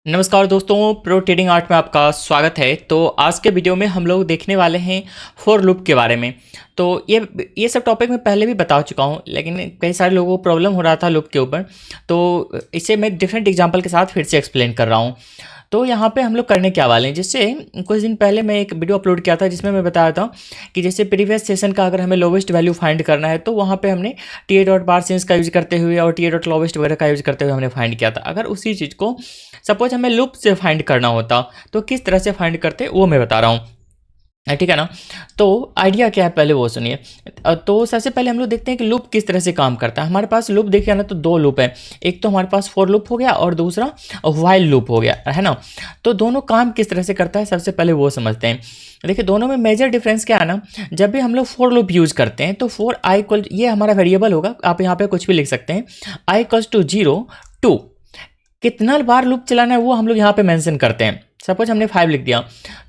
नमस्कार दोस्तों, pro trading art में आपका स्वागत है। तो आज के वीडियो में हम लोग देखने वाले हैं फॉर लूप के बारे में। तो ये सब टॉपिक मैं पहले भी बता चुका हूं, लेकिन कई सारे लोगों को प्रॉब्लम हो रहा था लूप के ऊपर, तो इसे मैं डिफरेंट एग्जांपल के साथ फिर से एक्सप्लेन कर रहा हूं। तो यहाँ पे हम लोग करने क्या वाले हैं, जैसे कुछ दिन पहले मैं एक वीडियो अपलोड किया था जिसमें मैं बताया था कि जैसे प्रीवियस सेशन का अगर हमें लोवेस्ट वैल्यू फाइंड करना है तो वहाँ पे हमने T A dot bar sense का यूज़ करते हुए और टी ए डॉट लोवेस्ट वगैरह का यूज़ करते हुए हमने फाइंड किया था। अगर उसी चीज़ को सपोज हमें लूप से फाइंड करना होता तो किस तरह से फाइंड करते वो मैं बता रहा हूँ, ठीक है ना। तो आइडिया क्या है पहले वो सुनिए। तो सबसे पहले हम लोग देखते हैं कि लूप किस तरह से काम करता है। हमारे पास लूप देखिए ना, तो दो लूप है, एक तो हमारे पास फॉर लूप हो गया और दूसरा व्हाइल लूप हो गया, है ना। तो दोनों काम किस तरह से करता है सबसे पहले वो समझते हैं। देखिए दोनों में मेजर डिफरेंस क्या है ना, जब भी हम लोग फॉर लूप यूज करते हैं तो फॉर आई इक्वल, ये हमारा वेरिएबल होगा, आप यहाँ पे कुछ भी लिख सकते हैं, आई इक्वल्स टू 0 टू कितना बार लूप चलाना है वो हम लोग यहाँ पे मेंशन करते हैं। सपोज हमने 5 लिख दिया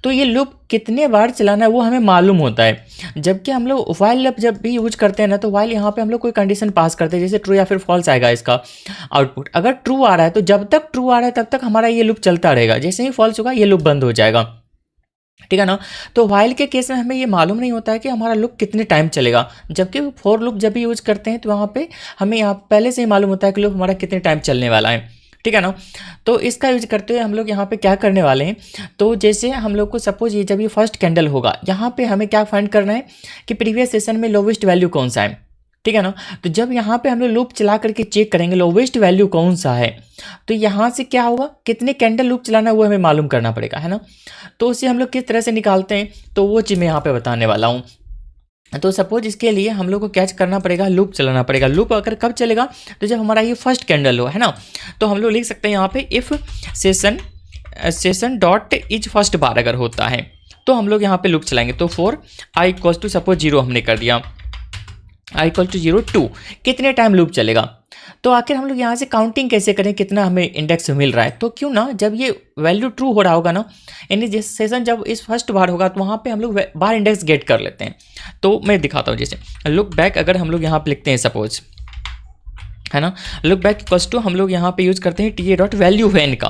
तो ये लूप कितने बार चलाना है वो हमें मालूम होता है। जबकि हम लोग व्हाइल लूप जब भी यूज करते हैं ना, तो व्हाइल यहाँ पे हम लोग कोई कंडीशन पास करते हैं, जैसे ट्रू या फिर फॉल्स आएगा इसका आउटपुट। अगर ट्रू आ रहा है तो जब तक ट्रू आ रहा है तब तक हमारा ये लूप चलता रहेगा, जैसे ही फॉल्स होगा ये लूप बंद हो जाएगा, ठीक है ना। तो व्हाइल के केस में हमें ये मालूम नहीं होता है कि हमारा लूप कितने टाइम चलेगा, जबकि फॉर लूप जब भी यूज करते हैं तो वहाँ पे हमें यहाँ पहले से ही मालूम होता है कि लूप हमारा कितने टाइम चलने वाला है, ठीक है ना। तो इसका यूज करते हुए हम लोग यहाँ पे क्या करने वाले हैं, तो जैसे हम लोग को सपोज ये जब ये फर्स्ट कैंडल होगा, यहाँ पे हमें क्या फाइंड करना है कि प्रीवियस सेशन में लोवेस्ट वैल्यू कौन सा है, ठीक है ना। तो जब यहाँ पे हम लोग लूप चला करके चेक करेंगे लोवेस्ट वैल्यू कौन सा है, तो यहाँ से क्या होगा, कितने कैंडल लूप चलाना है वो हमें मालूम करना पड़ेगा, है ना। तो उसे हम लोग किस तरह से निकालते हैं तो वो चीज़ मैं यहाँ पे बताने वाला हूँ। तो सपोज इसके लिए हम लोग को क्या करना पड़ेगा, लूप चलाना पड़ेगा। लूप अगर कब चलेगा, तो जब हमारा ये फर्स्ट कैंडल हो, है ना। तो हम लोग लिख सकते हैं यहाँ पे if session dot is first बार अगर होता है तो हम लोग यहाँ पे लूप चलाएंगे। तो for I equal to suppose 0 हमने कर दिया, आई इक्वल टू 0 2 कितने टाइम लूप चलेगा। तो आखिर हम लोग यहाँ से काउंटिंग कैसे करें कितना हमें इंडेक्स मिल रहा है, तो क्यों ना जब ये वैल्यू ट्रू हो रहा होगा ना, यानी जिस सेशन जब इस फर्स्ट बार होगा तो वहाँ पे हम लोग बार इंडेक्स गेट कर लेते हैं। तो मैं दिखाता हूँ, जैसे लुक बैक अगर हम लोग यहाँ पे लिखते हैं सपोज, है ना, लुक बैक इक्वल्स टू हम लोग यहाँ पे यूज करते हैं T A dot value van का।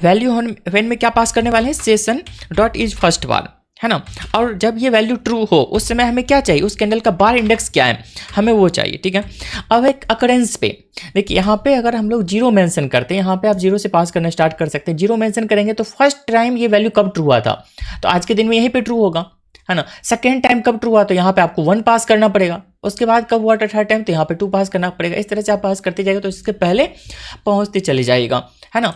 वैल्यू वैन में क्या पास करने वाले हैं, सेशन डॉट इज फर्स्ट बार, है ना। और जब ये वैल्यू ट्रू हो उस समय हमें क्या चाहिए, उस कैंडल का बार इंडेक्स क्या है हमें वो चाहिए, ठीक है। अब एक अकरेंस पे देखिए, यहाँ पे अगर हम लोग 0 मेंशन करते हैं, यहाँ पे आप 0 से पास करना स्टार्ट कर सकते हैं। 0 मेंशन करेंगे तो फर्स्ट टाइम ये वैल्यू कब ट्रू हुआ था, तो आज के दिन में यहीं पे ट्रू होगा, है ना। सेकेंड टाइम कब ट्रू हुआ, तो यहाँ पे आपको 1 पास करना पड़ेगा। उसके बाद कब हुआ थर्ड टाइम, तो यहाँ पे 2 पास करना पड़ेगा। इस तरह से आप पास करते जाएगा तो इसके पहले पहुँचते चले जाएगा, है ना।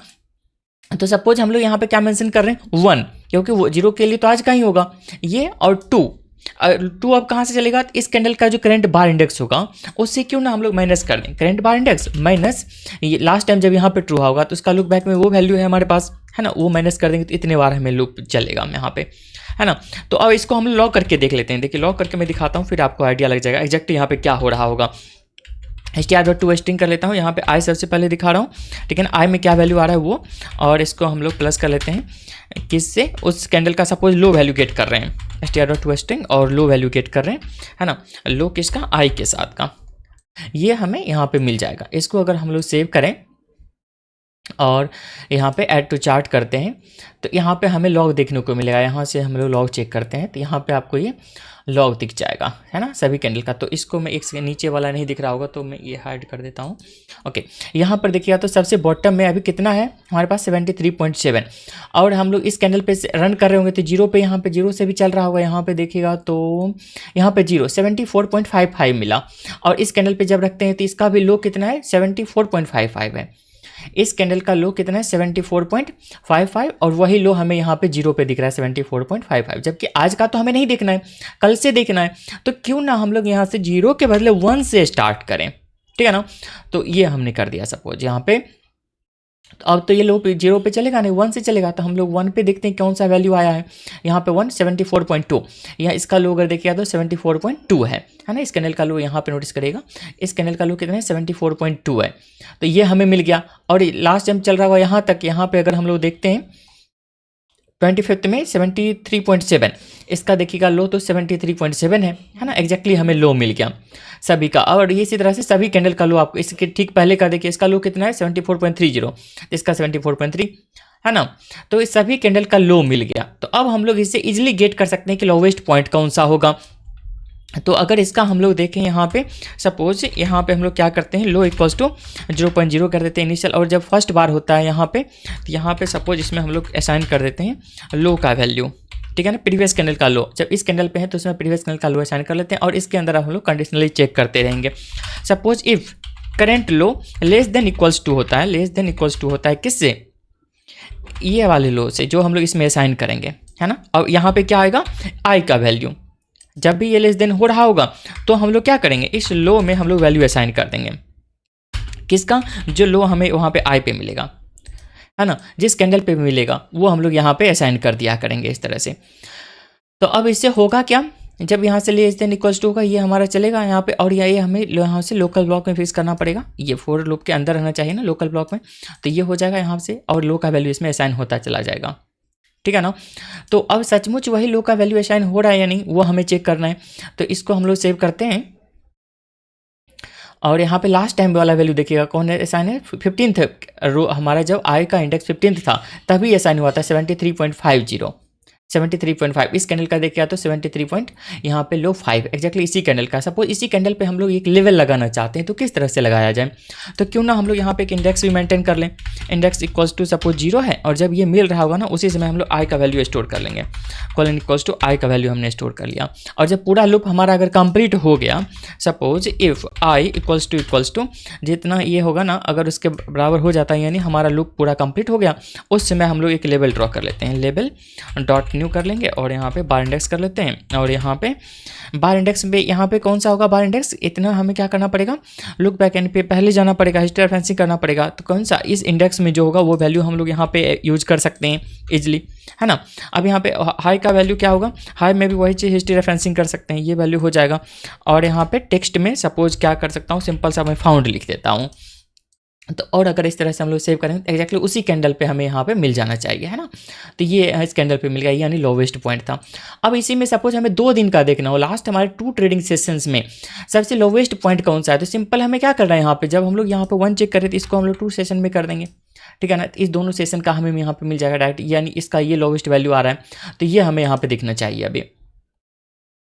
तो सपोज हम लोग यहाँ पे क्या मेंशन कर रहे हैं 1, क्योंकि वो 0 के लिए तो आज का ही होगा ये, और 2 अब कहाँ से चलेगा, इस कैंडल का जो करंट बार इंडेक्स होगा उससे क्यों ना हम लोग माइनस कर दें, करंट बार इंडेक्स माइनस ये लास्ट टाइम जब यहाँ पे ट्रू होगा तो इसका लुक बैक में वो वैल्यू है हमारे पास, है ना, वो माइनस कर देंगे तो इतने बार हमें लूप चलेगा यहाँ पे, है ना। तो अब इसको हम लॉग करके देख लेते हैं। देखिए लॉग करके मैं दिखाता हूँ, फिर आपको आइडिया लग जाएगा एग्जैक्ट यहाँ पे क्या हो रहा होगा। str.to स्ट्रिंग कर लेता हूँ, यहाँ पे आई सबसे पहले दिखा रहा हूँ, ठीक है ना। आई में क्या वैल्यू आ रहा है वो, और इसको हम लोग प्लस कर लेते हैं किससे, उस कैंडल का सपोज लो वैल्यू गेट कर रहे हैं, str.to स्ट्रिंग और लो वैल्यू गेट कर रहे हैं, है ना। लो किसका, आई के साथ का, ये हमें यहाँ पे मिल जाएगा। इसको अगर हम लोग सेव करें और यहाँ पे ऐड टू चार्ट करते हैं तो यहाँ पे हमें लॉग देखने को मिलेगा। यहाँ से हम लोग लॉग चेक करते हैं तो यहाँ पे आपको ये लॉग दिख जाएगा, है ना, सभी कैंडल का। तो इसको मैं एक नीचे वाला नहीं दिख रहा होगा तो मैं ये हाइड कर देता हूँ। ओके, यहाँ पर देखिएगा तो सबसे बॉटम में अभी कितना है हमारे पास 73.7, और हम लोग इस कैंडल पे रन कर रहे होंगे तो 0 पे, यहाँ पे 0 से भी चल रहा होगा। यहाँ पे देखिएगा तो यहाँ पे 74.55 मिला, और इस कैंडल पे जब रखते हैं तो इसका भी लो कितना है 74.55 है। इस कैंडल का लो कितना है 74.55, और वही लो हमें यहाँ पे 0 पे दिख रहा है 74.55, जबकि आज का तो हमें नहीं देखना है, कल से देखना है। तो क्यों ना हम लोग यहाँ से 0 के बदले 1 से स्टार्ट करें, ठीक है ना। तो ये हमने कर दिया सपोज यहाँ पे। तो अब तो ये लो 0 पे चलेगा नहीं, 1 से चलेगा। तो हम लोग 1 पे देखते हैं कौन सा वैल्यू आया है, यहाँ पे 1 74.2, यहाँ इसका लो अगर देखिएगा तो 74.2 है ना। इस कैंडल का लो यहाँ पे नोटिस करेगा, इस कैंडल का लो कितना है 74.2 है। तो ये हमें मिल गया, और लास्ट टाइम चल रहा होगा यहाँ तक। यहाँ पे अगर हम लोग देखते हैं 25 में 73.7, इसका देखिएगा लो तो 73.7 है ना, एग्जैक्टली हमें लो मिल गया सभी का। और इसी तरह से सभी कैंडल का लो आपको इसके ठीक पहले का देखिए, इसका लो कितना है 74.30, इसका 74.3, है ना। तो इस सभी कैंडल का लो मिल गया, तो अब हम लोग इससे इजीली गेट कर सकते हैं कि लोवेस्ट पॉइंट कौन सा होगा। तो अगर इसका हम लोग देखें यहाँ पे, सपोज यहाँ पे हम लोग क्या करते हैं, लो इक्वल्स टू 0.0 कर देते हैं इनिशियल, और जब फर्स्ट बार होता है यहाँ पे, तो यहाँ पे सपोज इसमें हम लोग असाइन कर देते हैं लो का वैल्यू, ठीक है ना, प्रीवियस कैंडल का लो। जब इस कैंडल पे है तो उसमें प्रीवियस कैंडल का लो असाइन कर लेते हैं, और इसके अंदर हम लोग कंडीशनली चेक करते रहेंगे। Suppose if current low less than equals to होता है, लेस देन इक्वल्स टू होता है किससे, ये वाले लो से, जो हम लोग इसमें असाइन करेंगे, है ना। और यहाँ पे क्या आएगा, आई का वैल्यू। जब भी ये लेस देन हो रहा होगा तो हम लोग क्या करेंगे, इस लो में हम लोग वैल्यू असाइन कर देंगे, किसका, जो लो हमें वहाँ पे आई पे मिलेगा, है ना, जिस कैंडल पे मिलेगा वो हम लोग यहाँ पे असाइन कर दिया करेंगे इस तरह से। तो अब इससे होगा क्या, जब यहाँ से लेस देन इक्वल्स टू होगा, ये हमारा चलेगा यहाँ पे, और ये हमें यहाँ से लोकल ब्लॉक में फिक्स करना पड़ेगा, ये फोर लूप के अंदर रहना चाहिए ना लोकल ब्लॉक में, तो ये हो जाएगा यहाँ से, और लो का वैल्यू इसमें असाइन होता चला जाएगा, ठीक है ना। तो अब सचमुच वही लो का वैल्यू असाइन हो रहा है या नहीं, वो हमें चेक करना है। तो इसको हम लोग सेव करते हैं, और यहाँ पे लास्ट टाइम वाला वैल्यू देखिएगा कौन है असाइन है, 15th रो हमारा, जब आई का इंडेक्स 15th था तभी असाइन हुआ था 73.50, 73.5। इस कैंडल का देखिए तो 73 पॉइंट यहाँ पे लो 5 एक्जैक्टली इसी कैंडल का। सपोज इसी कैंडल पे हम लोग एक लेवल लगाना चाहते हैं, तो किस तरह से लगाया जाए, तो क्यों ना हम लोग यहाँ पे एक इंडेक्स भी मेंटेन कर लें। इंडेक्स इक्वल्स टू सपोज 0 है, और जब ये मिल रहा होगा ना उसी समय हम लोग आई का वैल्यू स्टोर कर लेंगे, कॉलन इक्वल्स टू आई का वैल्यू हमने स्टोर कर लिया। और जब पूरा लूप हमारा अगर कंप्लीट हो गया, suppose if I equals to जितना ये होगा ना, अगर उसके बराबर हो जाता है यानी हमारा लूप पूरा कंप्लीट हो गया, उस समय हम लोग एक लेवल ड्रॉ कर लेते हैं, लेवल डॉट न्यू कर लेंगे, और यहाँ पे बार इंडेक्स कर लेते हैं। और यहाँ पे बार इंडेक्स में यहाँ पे कौन सा होगा बार इंडेक्स, इतना हमें क्या करना पड़ेगा, लुक बैक एंड पे पहले जाना पड़ेगा, हिस्ट्री रेफरेंसिंग करना पड़ेगा। तो कौन सा इस इंडेक्स में जो होगा वो वैल्यू हम लोग यहाँ पे यूज कर सकते हैं इजिली, है ना। अब यहाँ पे हाई का वैल्यू क्या होगा, हाई में भी वही चीज़ हिस्ट्री रेफरेंसिंग कर सकते हैं, ये वैल्यू हो जाएगा। और यहाँ पे टेक्स्ट में सपोज क्या कर सकता हूँ, सिंपल सा मैं फाउंड लिख देता हूँ। तो और अगर इस तरह से हम लोग सेव करेंगे तो एक्जैक्टली उसी कैंडल पे हमें यहाँ पे मिल जाना चाहिए, है ना। तो ये इस कैंडल पे मिल गया, यानी लोवेस्ट पॉइंट था। अब इसी में सपोज हमें 2 दिन का देखना हो, लास्ट हमारे 2 ट्रेडिंग सेशंस में सबसे लोवेस्ट पॉइंट कौन सा है, तो सिंपल हमें क्या करना है, यहाँ पे जब हम लोग यहाँ पे 1 चेक कर रहे थे, इसको हम लोग 2 सेशन में कर देंगे, ठीक है ना। इस दोनों सेशन का हमें यहाँ पे मिल जाएगा डायरेक्ट, यानी इसका ये लोवेस्ट वैल्यू आ रहा है, तो ये हमें यहाँ पे दिखना चाहिए अभी।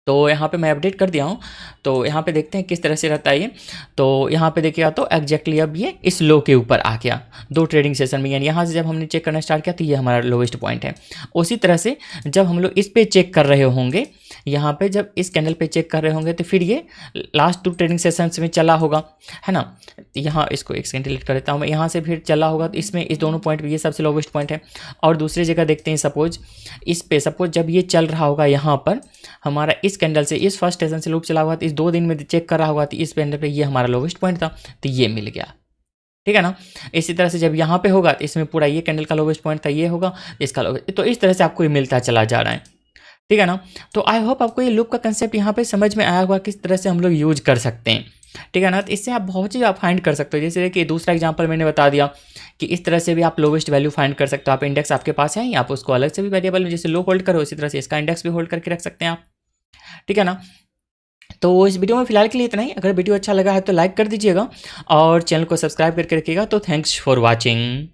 तो यहाँ पे मैं अपडेट कर दिया हूँ, तो यहाँ पे देखते हैं किस तरह से रहता है ये। तो यहाँ पे देखिएगा तो एग्जैक्टली अब ये इस लो के ऊपर आ गया 2 ट्रेडिंग सेशन में, यानी यहाँ से जब हमने चेक करना स्टार्ट किया तो ये हमारा लोवेस्ट पॉइंट है। उसी तरह से जब हम लोग इस पे चेक कर रहे होंगे, यहाँ पे जब इस कैंडल पे चेक कर रहे होंगे, तो फिर ये लास्ट 2 ट्रेडिंग सेशंस में चला होगा, है ना। यहाँ इसको एक सेकंड डिलीट कर देता हूँ मैं, यहाँ से फिर चला होगा, तो इसमें इस दोनों पॉइंट पे ये सबसे लोवेस्ट पॉइंट है। और दूसरी जगह देखते हैं, सपोज इस पे सपोज जब ये चल रहा होगा, यहाँ पर हमारा इस कैंडल से इस फर्स्ट सेशन से लूप चला हुआ, तो इस 2 दिन में चेक कर रहा होगा, तो इस कैंडल पे ये हमारा लोवेस्ट पॉइंट था, तो ये मिल गया, ठीक है ना। इसी तरह से जब यहाँ पे होगा तो इसमें पूरा ये कैंडल का लोवेस्ट पॉइंट था, ये होगा इसका लोवेस्ट, तो इस तरह से आपको ये मिलता चला जा रहा है, ठीक है ना। तो आई होप आपको ये लूप का कंसेप्ट यहाँ पे समझ में आया होगा, किस तरह से हम लोग यूज कर सकते हैं, ठीक है ना। तो इससे आप बहुत चीज़ आप फाइंड कर सकते हो, जैसे कि दूसरा एग्जांपल मैंने बता दिया कि इस तरह से भी आप लोवेस्ट वैल्यू फाइंड कर सकते हो। आप इंडेक्स आपके पास है, आप उसको अलग से भी वेरिएबल में जैसे लो होल्ड करो, इसी तरह से इसका इंडेक्स भी होल्ड करके रख सकते हैं आप, ठीक है ना। तो इस वीडियो में फिलहाल के लिए इतना ही। अगर वीडियो अच्छा लगा है तो लाइक कर दीजिएगा, और चैनल को सब्सक्राइब करके रखिएगा। तो थैंक्स फॉर वॉचिंग।